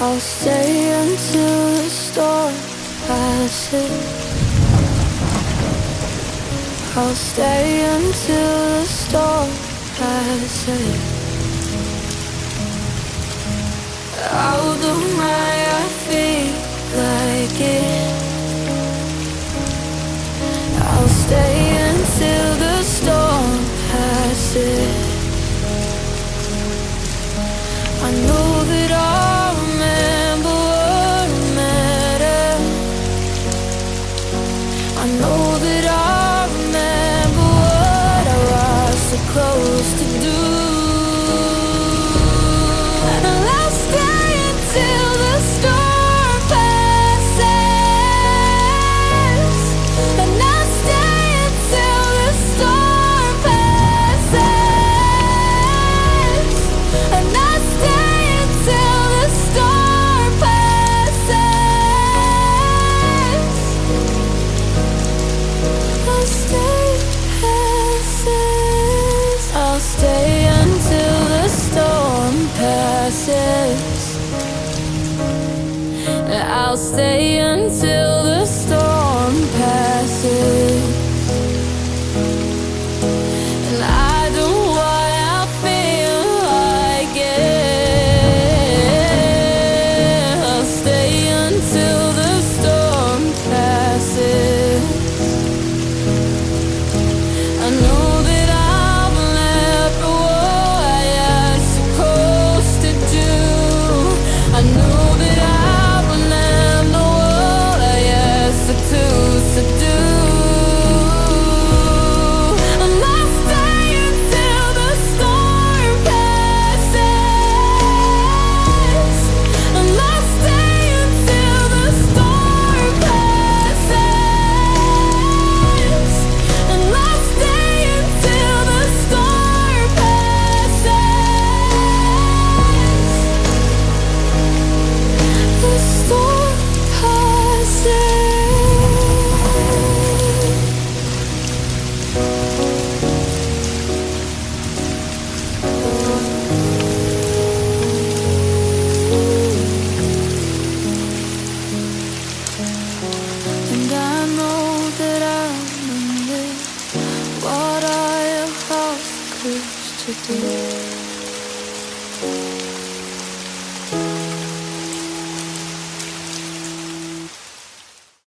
I'll stay until the storm passes. I'll stay until the storm passes. Although my heart feels like it, I'll stay until the storm passes. I know that I'll remember what mattered. I know that I'll remember what I was supposed to do. And I'll stay until the storm passes. And I'll stay until the storm passes. And I'll stay until the storm passes. I'll stay passes. I'll stay until the storm passes. I'll stay until the storm passes. And I don't know why I feel like it. I'll stay until the storm passes. I know that I've left what I was supposed to do. I know that I've left what I was supposed to do. And I'll stay until the storm passes. And I'll stay until the storm passes. And I'll stay until the storm passes. The storm passes. And I know that I'm in this. What I have asked to do.